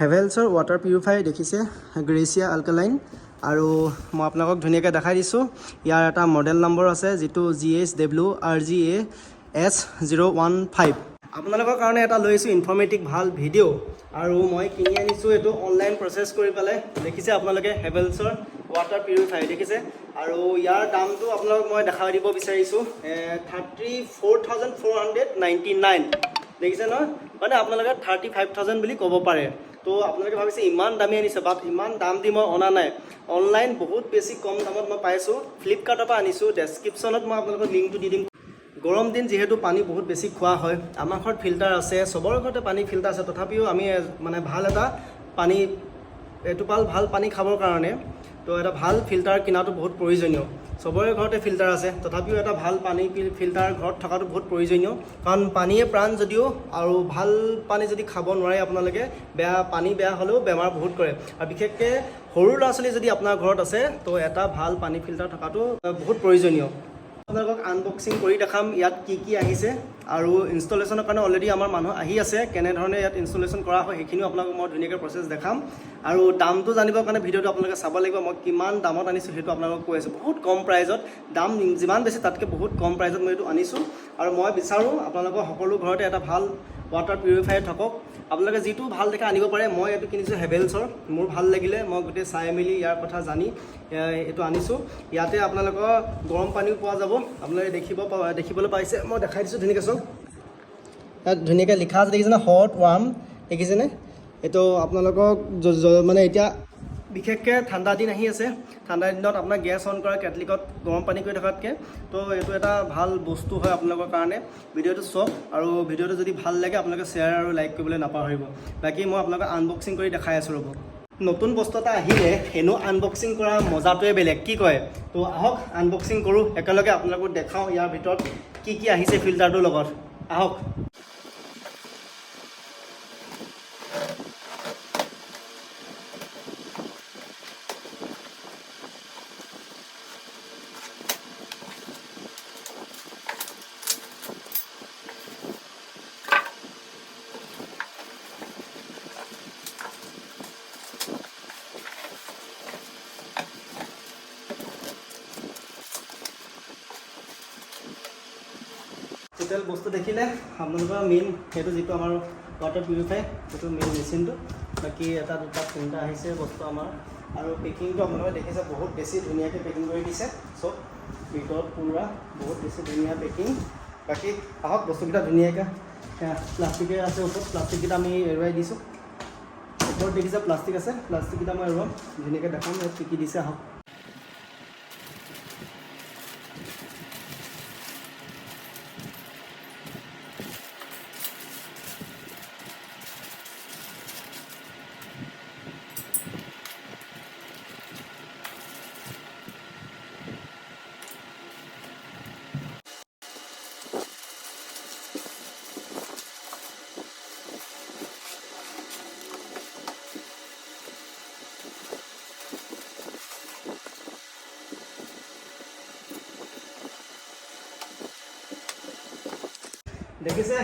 হেভেলছৰ water purifier দেখিছে gratia alkaline আৰু মই আপোনালোকক ধুনীয়াকৈ দেখাই দিছোঁ ইয়াৰ এটা মডেল নম্বৰ আছে যিটো GHWRGA-S015 আপোনালোকৰ কাৰণে এটা লৈ আহিছোঁ ইনফৰ্মেটিভ ভাল ভিডিঅ' আৰু মই কিনি আনিছোঁ এইটো অনলাইন প্ৰচেছ কৰি পেলাই দেখিছে আপোনালোকে হেভেলছৰ ৱাটাৰ পিউৰিফায়াৰ দেখিছে আৰু ইয়াৰ দামটো আপোনালোকক মই দেখাই দিব বিচাৰিছোঁ 34,499 দেখিছে নহয় মানে আপোনালোকে 35,000 বুলি ক'ব পাৰে তো আপোনালোকে ভাবিছে ইমান দামী আনিছে বাট ইমান দাম দি মই অনা নাই অনলাইন বহুত বেছি কম দামত মই পাইছোঁ ফ্লিপকাৰ্টৰ পৰা আনিছোঁ ডেছক্ৰিপশ্যনত মই আপোনালোকক লিংকটো দি দিম গৰম দিন যিহেতু পানী বহুত বেছি খোৱা হয় আমাৰ ঘৰত ফিল্টাৰ আছে চবৰ ঘৰতে পানী ফিল্টাৰ আছে তথাপিও আমি মানে ভাল এটা পানী এটোপাল ভাল পানী খাবৰ কাৰণে তো এটা ভাল ফিল্টাৰ কিনাটো বহুত প্ৰয়োজনীয় চবৰে ঘৰতে ফিল্টাৰ আছে তথাপিও এটা ভাল পানী ফিল্টাৰ ঘৰত থকাটো বহুত প্ৰয়োজনীয় কাৰণ পানীয়ে প্ৰাণ যদিও আৰু ভাল পানী যদি খাব নোৱাৰে আপোনালোকে পানী বেয়া হ'লেও বেমাৰ বহুত কৰে আৰু বিশেষকৈ সৰু ল'ৰা ছোৱালী যদি আপোনাৰ ঘৰত আছে তো এটা ভাল পানী ফিল্টাৰ থকাটো বহুত প্ৰয়োজনীয় আপোনালোকক আনবক্সিং কৰি দেখাম ইয়াত কি কি আহিছে আৰু ইনষ্টলেশ্যনৰ কাৰণে অলৰেডি আমাৰ মানুহ আহি আছে কেনেধৰণে ইয়াত ইনষ্টলেশ্যন কৰা হয় সেইখিনিও আপোনালোকক মই ধুনীয়াকৈ প্ৰচেছ দেখাম আৰু দামটো জানিবৰ কাৰণে ভিডিঅ'টো আপোনালোকে চাব লাগিব মই কিমান দামত আনিছোঁ সেইটো আপোনালোকক কৈ আছোঁ বহুত কম প্ৰাইজত দাম যিমান বেছি তাতকৈ বহুত কম প্ৰাইজত মই এইটো আনিছোঁ আৰু মই বিচাৰোঁ আপোনালোকৰ সকলো ঘৰতে এটা ভাল ৱাটাৰ পিউৰিফায়াৰ থাকক আপোনালোকে যিটো ভাল দেখে আনিব পাৰে মই এইটো কিনিছোঁ হেভেলছৰ মোৰ ভাল লাগিলে মই গোটেই চাই মেলি ইয়াৰ কথা জানি এইটো আনিছোঁ ইয়াতে আপোনালোকৰ গৰম পানীও পোৱা যাব আপোনালোকে দেখিবলৈ পাইছে মই দেখাই দিছোঁ ধুনীয়াকৈ চাওক ইয়াত ধুনীয়াকৈ লিখা আছে দেখিছেনে হট ৱাৰ্ম দেখিছেনে এইটো আপোনালোকক মানে এতিয়া বিশেষকৈ ঠাণ্ডা দিন আহি আছে ঠাণ্ডা দিনত আপোনাৰ গেছ অন কৰা কেটলিকত গৰম পানী কৰি থকাতকৈ তো এইটো এটা ভাল বস্তু হয় আপোনালোকৰ কাৰণে ভিডিঅ'টো চাওক আৰু ভিডিঅ'টো যদি ভাল লাগে আপোনালোকে শ্বেয়াৰ আৰু লাইক কৰিবলৈ নাপাহৰিব বাকী মই আপোনালোকক আনবক্সিং কৰি দেখাই আছোঁ ৰ'ব নতুন বস্তু এটা আহিলে এনেও আনবক্সিং কৰা মজাটোৱে বেলেগ কি কয় তো আহক আনবক্সিং কৰোঁ একেলগে আপোনালোকক দেখাওঁ ইয়াৰ ভিতৰত কি কি আহিছে ফিল্টাৰটোৰ লগত আহক টোটেল বস্তু দেখিলে আপোনালোকৰ মেইন সেইটো যিটো আমাৰ ৱাটাৰ পিউৰিফায়াৰ সেইটো মেইন মেচিনটো বাকী এটা দুটা তিনিটা আহিছে বস্তু আমাৰ আৰু পেকিংটো আপোনালোকে দেখিছে বহুত বেছি ধুনীয়াকৈ পেকিং কৰি দিছে চব ভিতৰত পূৰা বহুত বেছি ধুনীয়া পেকিং বাকী আহক বস্তুকেইটা ধুনীয়াকৈ প্লাষ্টিকে আছে ওপৰত প্লাষ্টিককেইটা আমি এৰুৱাই দিছোঁ ওপৰত দেখিছে প্লাষ্টিক আছে প্লাষ্টিককেইটা মই এৰুৱাম ধুনীয়াকৈ দেখাম ইয়াত কি কি দিছে আহক দেখিছে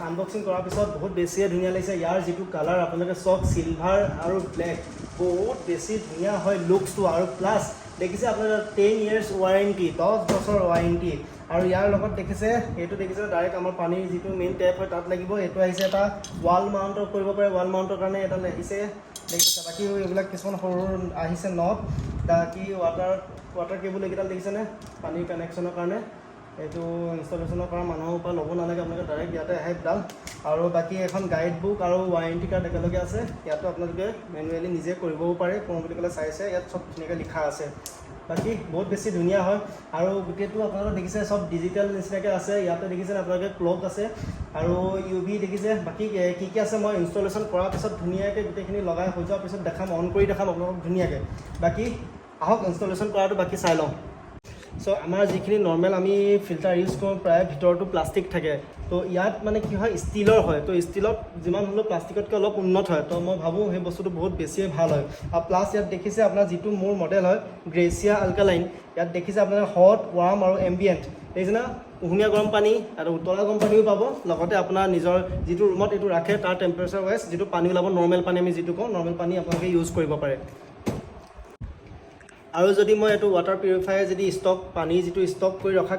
আনবক্সিং কৰাৰ পিছত বহুত বেছিয়ে ধুনীয়া লাগিছে ইয়াৰ যিটো কালাৰ আপোনালোকে চব চিলভাৰ আৰু ব্লেক বহুত বেছি ধুনীয়া হয় লুকছটো আৰু প্লাছ দেখিছে আপোনালোকে 10 years ৱাৰেণ্টি 10 বছৰ ৱাৰেণ্টি আৰু ইয়াৰ লগত দেখিছে এইটো দেখিছে ডাইৰেক্ট আমাৰ পানীৰ যিটো মেইন টেপ হয় তাত লাগিব এইটো আহিছে এটা ৱাল মাউণ্টৰ কৰিব পাৰে ৱাল মাউণ্টৰ কাৰণে এটা আহিছে দেখিছে বাকী এইবিলাক কিছুমান সৰু আহিছে নট বাকী ৱাটাৰ কেবল এইকেইডাল দেখিছেনে পানীৰ কানেকশ্যনৰ কাৰণে এইটো ইনষ্টলেশ্যনৰ পৰা মানুহৰ পৰা ল'ব নালাগে আপোনালোকে ডাইৰেক্ট ইয়াতে আহে ডাল আৰু বাকী এখন গাইড বুক আৰু ৱাৰেণ্টি কাৰ্ড একেলগে আছে ইয়াতো আপোনালোকে মেনুৱেলি নিজে কৰিবও পাৰে কৰোঁ বুলি ক'লে চাইছে ইয়াত চব ধুনীয়াকৈ লিখা আছে বাকী বহুত বেছি ধুনীয়া হয় আৰু গোটেইটো আপোনালোকে দেখিছে চব ডিজিটেল নিচিনাকৈ আছে ইয়াতে দেখিছে আপোনালোকে ক্লক আছে আৰু UV দেখিছে বাকী কি কি আছে মই ইনষ্টলেশ্যন কৰাৰ পিছত ধুনীয়াকৈ গোটেইখিনি লগাই হৈ যোৱাৰ পিছত দেখাম অন কৰি দেখাম আপোনালোকক ধুনীয়াকৈ বাকী আহক ইনষ্টলেশ্যন কৰাটো বাকী চাই লওঁ সো আমাৰ যিখিনি নৰ্মেল আমি ফিল্টাৰ ইউজ কৰোঁ প্ৰায় ভিতৰতো প্লাষ্টিক থাকে তো ইয়াত মানে কি হয় ষ্টিলৰ হয় তো ষ্টিলত যিমান হ'লেও প্লাষ্টিকতকৈ অলপ উন্নত হয় তো মই ভাবোঁ সেই বস্তুটো বহুত বেছিয়ে ভাল হয় আৰু প্লাছ ইয়াত দেখিছে আপোনাৰ যিটো মোৰ মডেল হয় গ্ৰেচিয়া আলকালাইন ইয়াত দেখিছে আপোনাৰ হট ৱাৰ্ম আৰু এম্বিয়েণ্ট দেখিছে না কুহুমীয়া গৰম পানী আৰু উতলা গৰম পানীও পাব লগতে আপোনাৰ নিজৰ যিটো ৰুমত এইটো ৰাখে তাৰ টেম্পাৰেচাৰ ৱাইজ যিটো পানী ওলাব নৰ্মেল পানী আমি যিটো কওঁ নৰ্মেল পানী আপোনালোকে ইউজ কৰিব পাৰে আৰু যদি মই এইটো ৱাটাৰ পিউৰিফায়াৰ যদি ষ্টক পানী যিটো ষ্টক কৰি ৰখা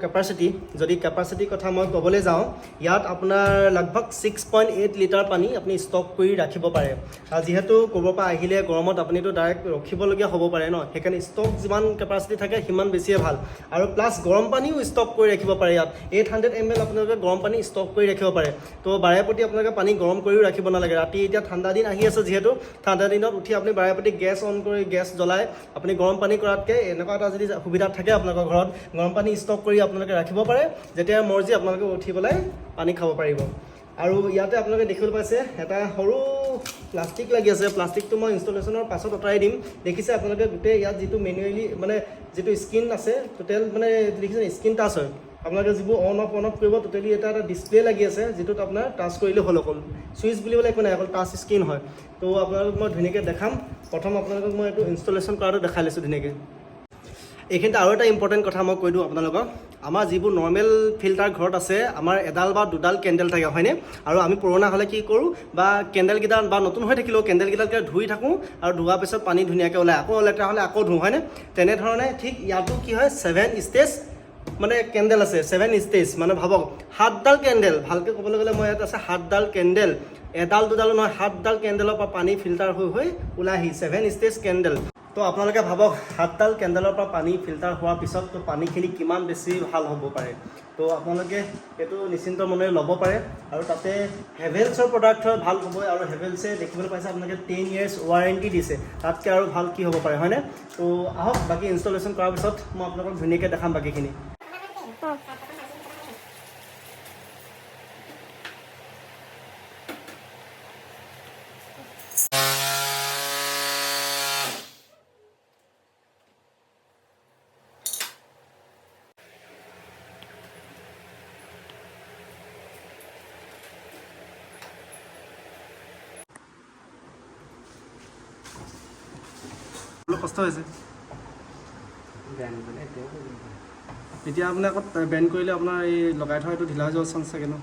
কেপাচিটিৰ কথা মই ক'বলৈ যাওঁ ইয়াত আপোনাৰ লগভগ 6.8 লিটাৰ পানী আপুনি ষ্টক কৰি ৰাখিব পাৰে আৰু যিহেতু ক'ৰবাৰ পৰা আহিলে গৰমত আপুনিতো ডাইৰেক্ট ৰখিবলগীয়া হ'ব পাৰে ন সেইকাৰণে ষ্টক যিমান কেপাচিটি থাকে সিমান বেছিয়ে ভাল আৰু প্লাছ গৰম পানীও ষ্টক কৰি ৰাখিব পাৰে ইয়াত 800 ml আপোনালোকে গৰম পানী ষ্টক কৰি ৰাখিব পাৰে তো বাৰে প্ৰতি আপোনালোকে পানী গৰম কৰিও ৰাখিব নালাগে ৰাতি এতিয়া ঠাণ্ডা দিন আহি আছে যিহেতু ঠাণ্ডা দিনত উঠি আপুনি বাৰে প্ৰতি গেছ অন কৰি গেছ জ্বলাই আপুনি গৰম পানী কৰাতকৈ এনেকুৱা এটা যদি সুবিধা থাকে আপোনালোকৰ ঘৰত গৰম পানী ষ্টক কৰি আপোনালোকে ৰাখিব পাৰে যেতিয়া মৰ্জি আপোনালোকে উঠি পেলাই পানী খাব পাৰিব আৰু ইয়াতে আপোনালোকে দেখিবলৈ পাইছে এটা সৰু প্লাষ্টিক লাগি আছে প্লাষ্টিকটো মই ইনষ্টলেশ্যনৰ পাছত আঁতৰাই দিম দেখিছে আপোনালোকে গোটেই ইয়াত যিটো মেনুৱেলি মানে যিটো স্ক্ৰীন আছে টোটেল মানে দেখিছে স্ক্ৰীন টাচ হয় আপোনালোকে যিবোৰ অন অফ কৰিব টোটেলি এটা ডিছপ্লে লাগি আছে যিটোত আপোনাৰ টাচ কৰিলে হ'ল অকল চুইচ বুলিবলৈ একো নাই অকল টাচ স্ক্ৰীন হয় তো আপোনালোকক মই ধুনীয়াকৈ দেখাম প্ৰথম আপোনালোকক মই এইটো ইনষ্টলেশ্যন কৰাটো দেখাই লৈছোঁ ধুনীয়াকৈ এইখিনিতে আৰু এটা ইম্পৰ্টেণ্ট কথা মই কৈ দিওঁ আপোনালোকক আমাৰ যিবোৰ নৰ্মেল ফিল্টাৰ ঘৰত আছে আমাৰ এডাল বা দুডাল কেণ্ডেল থাকে হয়নে আৰু আমি পুৰণা হ'লে কি কৰোঁ বা কেণ্ডেলকেইটা বা নতুন হৈ থাকিলেও কেণ্ডেলকেইটাকে ধুই থাকোঁ আৰু ধোৱাৰ পিছত পানী ধুনীয়াকৈ ওলায় আকৌ লেতেৰা হ'লে আকৌ ধুওঁ হয়নে তেনেধৰণে ঠিক ইয়াতো কি হয় 7 ষ্টেজ মানে কেণ্ডেল আছে 7 ষ্টেজ মানে ভাবক 7ডাল কেণ্ডেল ভালকৈ ক'বলৈ গ'লে মই ইয়াত আছে 7ডাল কেণ্ডেল এডাল দুডালো নহয় 7ডাল কেণ্ডেলৰ পৰা পানী ফিল্টাৰ হৈ ওলাই আহি 7 ষ্টেজ কেণ্ডেল তো আপোনালোকে ভাবক 7ডাল কেণ্ডেলৰ পৰা পানী ফিল্টাৰ হোৱাৰ পিছত তো পানীখিনি কিমান বেছি ভাল হ'ব পাৰে তো আপোনালোকে এইটো নিশ্চিন্ত মনেৰে ল'ব পাৰে আৰু তাতে হেভেলছৰ প্ৰডাক্ট হয় ভাল হ'বই আৰু হেভেলছে দেখিবলৈ পাইছে আপোনালোকে 10 years ৱাৰেণ্টি দিছে তাতকৈ আৰু ভাল কি হ'ব পাৰে হয়নে তো আহক বাকী ইনষ্টলেশ্যন কৰাৰ পিছত মই আপোনালোকক ধুনীয়াকৈ দেখাম বাকীখিনি কষ্ট হৈছে এতিয়া আপুনি আকৌ বেণ্ড কৰিলে আপোনাৰ এই লগাই থোৱা এইটো ঢিলা হৈ যোৱাৰ চান্স থাকে ন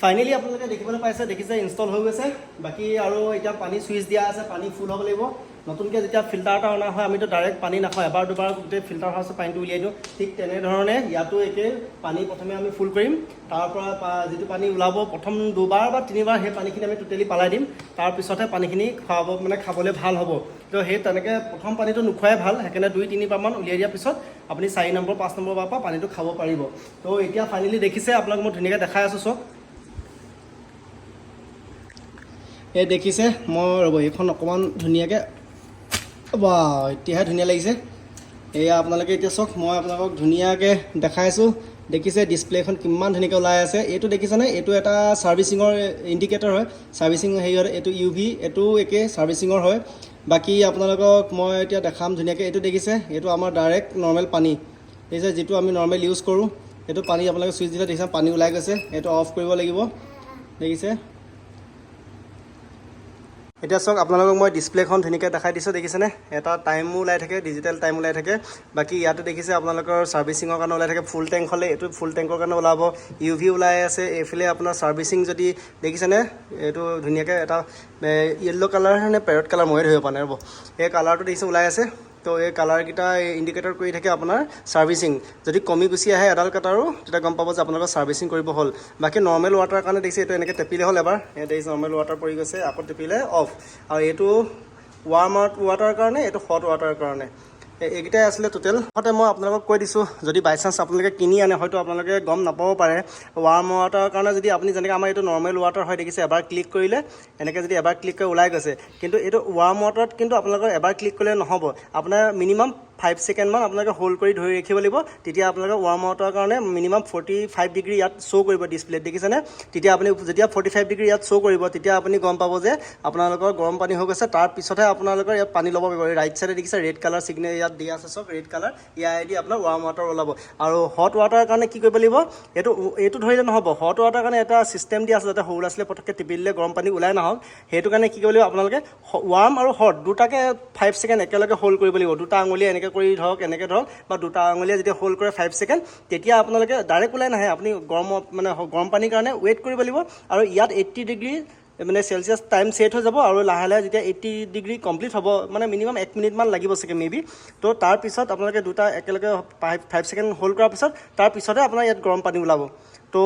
ফাইনেলি আপোনালোকে দেখিবলৈ পাইছে দেখিছে ইনষ্টল হৈ গৈছে বাকী আৰু এতিয়া পানী চুইচ দিয়া আছে পানী ফুল হ'ব লাগিব নতুনকৈ যেতিয়া ফিল্টাৰ এটা অনা হয় আমিতো ডাইৰেক্ট পানী নাখাওঁ এবাৰ দুবাৰ গোটেই ফিল্টাৰ হোৱাৰ পাছত পানীটো উলিয়াই দিওঁ ঠিক তেনেধৰণে ইয়াতো একে পানী প্ৰথমে আমি ফুল কৰিম তাৰপৰা যিটো পানী ওলাব প্ৰথম 2বাৰ বা 3বাৰ সেই পানীখিনি আমি টোটেলি পেলাই দিম তাৰপিছতহে পানীখিনি খুৱাব মানে খাবলৈ ভাল হ'ব তো সেই তেনেকৈ প্ৰথম পানীটো নোখোৱাই ভাল সেইকাৰণে 2-3বাৰমান উলিয়াই দিয়াৰ পিছত আপুনি 4 নম্বৰ 5 নম্বৰ বাৰৰ পৰা পানীটো খাব পাৰিব তো এতিয়া ফাইনেলি দেখিছে আপোনাক মই ধুনীয়াকৈ দেখাই আছোঁ চাওক এই দেখিছে মই ৰ'ব এইখন অকণমান ধুনীয়াকৈ বা এতিয়াহে ধুনীয়া লাগিছে এয়া আপোনালোকে এতিয়া চাওক মই আপোনালোকক ধুনীয়াকৈ দেখাইছোঁ দেখিছে ডিছপ্লেখন কিমান ধুনীয়াকৈ ওলাই আছে এইটো দেখিছেনে এইটো এটা ছাৰ্ভিচিঙৰ ইণ্ডিকেটৰ হয় ছাৰ্ভিচিং হেৰিয়ত এইটো UV এইটো একে ছাৰ্ভিচিঙৰ হয় বাকী আপোনালোকক মই এতিয়া দেখাম ধুনীয়াকৈ এইটো দেখিছে এইটো আমাৰ ডাইৰেক্ট নৰ্মেল পানী দেখিছে যিটো আমি নৰ্মেল ইউজ কৰোঁ এইটো পানী আপোনালোকে চুইচ দিলে দেখিছে পানী ওলাই গৈছে এইটো অফ কৰিব লাগিব দেখিছে এতিয়া চাওক আপোনালোকক মই ডিছপ্লেখন ধুনীয়াকৈ দেখাই দিছোঁ দেখিছেনে এটা টাইমো ওলাই থাকে ডিজিটেল টাইম ওলাই থাকে বাকী ইয়াতে দেখিছে আপোনালোকৰ ছাৰ্ভিচিঙৰ কাৰণে ওলাই থাকে ফুল টেংক হ'লে এইটো ফুল টেংকৰ কাৰণে ওলাব UV ওলাই আছে এইফালে আপোনাৰ ছাৰ্ভিচিং যদি দেখিছেনে এইটো ধুনীয়াকৈ এটা য়েল্ল' কালাৰ নে পেৰট কালাৰ ময়ে ধৰিব পৰা নাই ৰ'ব এই কালাৰটো দেখিছে ওলাই আছে তো এই কালাৰকেইটা ইণ্ডিকেটৰ কৰি থাকে আপোনাৰ ছাৰ্ভিচিং যদি কমি গুচি আহে এডাল কাটাৰো তেতিয়া গম পাব যে আপোনালোকৰ ছাৰ্ভিচিং কৰিব হ'ল বাকী নৰ্মেল ৱাটাৰৰ কাৰণে দেখিছে এইটো এনেকৈ টেপিলে হ'ল এবাৰ দেখিছে নৰ্মেল ৱাটাৰ পৰি গৈছে আকৌ টেপিলে অফ আৰু এইটো ৱাৰ্ম ৱাটাৰৰ কাৰণে এইটো হট ৱাটাৰৰ কাৰণে এইকেইটাই আছিলে টোটেল লগতে মই আপোনালোকক কৈ দিছোঁ যদি বাই চান্স আপোনালোকে কিনি আনে হয়তো আপোনালোকে গম নাপাব পাৰে ৱাৰ্ম ৱাটাৰৰ কাৰণে যদি আপুনি যেনেকৈ আমাৰ এইটো নৰ্মেল ৱাটাৰ হয় দেখিছে এবাৰ ক্লিক কৰিলে এনেকৈ যদি এবাৰ ক্লিক কৰি ওলাই গৈছে কিন্তু এইটো ৱাৰ্ম ৱাটাৰত কিন্তু আপোনালোকৰ এবাৰ ক্লিক কৰিলে নহ'ব আপোনাৰ মিনিমাম 5 ছেকেণ্ডমান আপোনালোকে হোল্ড কৰি ধৰি ৰাখিব লাগিব তেতিয়া আপোনালোকে ৱাৰ্ম আউটৰ কাৰণে মিনিমাম 45 ডিগ্ৰী ইয়াত শ্ব' কৰিব ডিছপ্লেত দেখিছেনে তেতিয়া আপুনি যেতিয়া 45 ডিগ্ৰী ইয়াত শ্ব' কৰিব তেতিয়া আপুনি গম পাব যে আপোনালোকৰ গৰম পানী হৈ গৈছে তাৰপিছতহে আপোনালোকৰ ইয়াত পানী ল'ব পাৰিব ৰাইট ছাইডে দেখিছে ৰেড কালাৰ ছিগনেল ইয়াত দিয়া আছে চব ৰেড কালাৰ ইয়াৰেদি আপোনাৰ ৱাৰ্ম ৱাটাৰ ওলাব আৰু হট ৱাটাৰৰ কাৰণে কি কৰিব লাগিব এইটো ধৰিলে নহ'ব হট ৱাটাৰৰ কাৰণে এটা ছিষ্টেম দিয়া আছে যাতে সৰু ল'ৰা ছোৱালীয়ে পটককৈ টিপি দিলে গৰম পানী ওলাই নাহক সেইটো কাৰণে কি কৰিব লাগিব আপোনালোকে ৱাৰ্ম আৰু হট দুটাকে 5 ছেকেণ্ড একেলগে হোল্ড কৰিব লাগিব দুটা আঙুলিয়ে এনেকৈ কৰি ধৰক এনেকৈ ধৰক বা দুটা আঙুলিয়ে যেতিয়া হোল্ড কৰে 5 ছেকেণ্ড তেতিয়া আপোনালোকে ডাইৰেক্ট ওলাই নাহে আপুনি গৰম পানীৰ কাৰণে ৱেইট কৰিব লাগিব আৰু ইয়াত 80 ডিগ্ৰী মানে চেলচিয়াছ টাইম ছেট হৈ যাব আৰু লাহে লাহে যেতিয়া 80 ডিগ্ৰী কমপ্লিট হ'ব মানে মিনিমাম 1 মিনিটমান লাগিব চাগে মেবি তো তাৰপিছত আপোনালোকে দুটা একেলগে 5 ছেকেণ্ড হোল্ড কৰাৰ পিছত তাৰপিছতে আপোনাৰ ইয়াত গৰম পানী ওলাব তো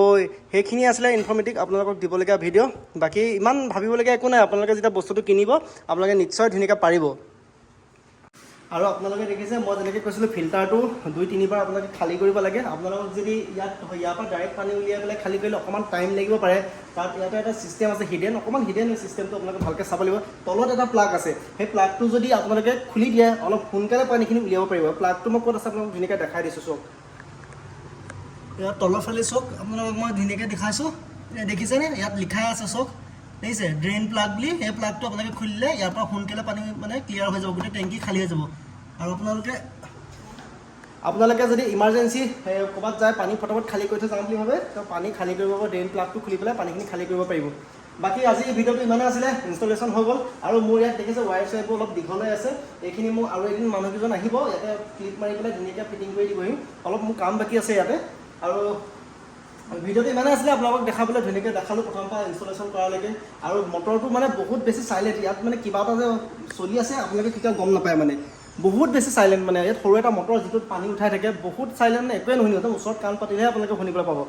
সেইখিনি আছিলে ইনফৰ্মেটিভ আপোনালোকক দিবলগীয়া ভিডিঅ' বাকী ইমান ভাবিবলগীয়া একো নাই আপোনালোকে যেতিয়া বস্তুটো কিনিব আপোনালোকে নিশ্চয় ধুনীয়াকৈ পাৰিব আৰু আপোনালোকে দেখিছে মই যেনেকৈ কৈছিলোঁ ফিল্টাৰটো 2-3 বাৰ আপোনালোকে খালী কৰিব লাগে আপোনালোকক যদি ইয়াৰ পৰা ডাইৰেক্ট পানী উলিয়াই পেলাই খালী কৰিলে অকণমান টাইম লাগিব পাৰে তাত ইয়াতে এটা ছিষ্টেম আছে অকণমান হিডেন ছিষ্টেমটো আপোনালোকে ভালকৈ চাব লাগিব তলত এটা প্লাগ আছে সেই প্লাগটো যদি আপোনালোকে খুলি দিয়ে অলপ সোনকালে পানীখিনি উলিয়াব পাৰিব প্লাগটো মই ক'ত আছে আপোনালোকক ধুনীয়াকৈ দেখাই দিছোঁ চাওক ইয়াত তলৰ ফালে চাওক আপোনালোকক মই ধুনীয়াকৈ দেখাইছোঁ দেখিছেনে ইয়াত লিখাই আছে চাওক দেখিছে ড্ৰেইন প্লাগ বুলি সেই প্লাগটো আপোনালোকে খুলিলে ইয়াৰ পৰা সোনকালে পানী মানে ক্লিয়াৰ হৈ যাব গোটেই টেংকি খালী হৈ যাব আৰু আপোনালোকে যদি ইমাৰ্জেঞ্চি ক'ৰবাত যায় পানী ফটাফট খালী কৰি থৈ যাওঁ বুলি ভাবে তো পানী খালী কৰিব পাৰিব ড্ৰেইন প্লাগটো খুলি পেলাই পানীখিনি খালী কৰিব পাৰিব বাকী আজি ভিডিঅ'টো ইমানে আছিলে ইনষ্টলেশ্যন হৈ গ'ল আৰু মোৰ ইয়াত দেখিছে ৱায়াৰ চাইবোৰ অলপ দীঘল হৈ আছে এইখিনি মোৰ আৰু এদিন মানুহকেইজন আহিব ইয়াতে ক্লিপ মাৰি পেলাই ধুনীয়াকৈ ফিটিং কৰি দিবহি অলপ মোৰ কাম বাকী আছে ইয়াতে আৰু ভিডিঅ'টো ইমানে আছিলে আপোনালোকক দেখাবলৈ ধুনীয়াকৈ দেখালোঁ প্ৰথম পৰা ইনষ্টলেশ্যন কৰালৈকে আৰু মটৰটো মানে বহুত বেছি চাইলেণ্ট ইয়াত মানে কিবা এটা যে চলি আছে আপোনালোকে কেতিয়াও গম নাপায় মানে বহুত বেছি চাইলেণ্ট মানে ইয়াত সৰু এটা মটৰ যিটোত পানী উঠাই থাকে বহুত চাইলেণ্ট একোৱে নুশুনি একদম ওচৰত কাণ পাতিলেহে আপোনালোকে শুনিবলৈ পাব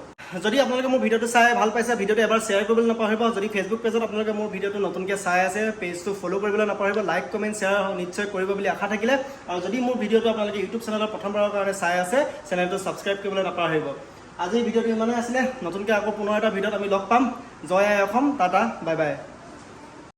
যদি আপোনালোকে মোৰ ভিডিঅ'টো চাই ভাল পাইছে ভিডিঅ'টো এবাৰ শ্বেয়াৰ কৰিবলৈ নাপাহৰিব যদি ফেচবুক পেজত আপোনালোকে মোৰ ভিডিঅ'টো নতুনকৈ চাই আছে পেজটো ফ'ল' কৰিবলৈ নাপাহৰিব লাইক কমেণ্ট শ্বেয়াৰ নিশ্চয় কৰিব বুলি আশা থাকিলে আৰু যদি মোৰ ভিডিঅ'টো আপোনালোকে ইউটিউব চেনেলত প্ৰথমবাৰৰ কাৰণে চাই আছে চেনেলটো ছাবস্ক্ৰাইব কৰিবলৈ নাপাহৰিব আজি ভিডিঅ'টো ইমানে আছিলে নতুনকৈ আকৌ পুনৰ এটা ভিডিঅ'ত আমি লগ পাম জয় আই অসম টাটা বাই বাই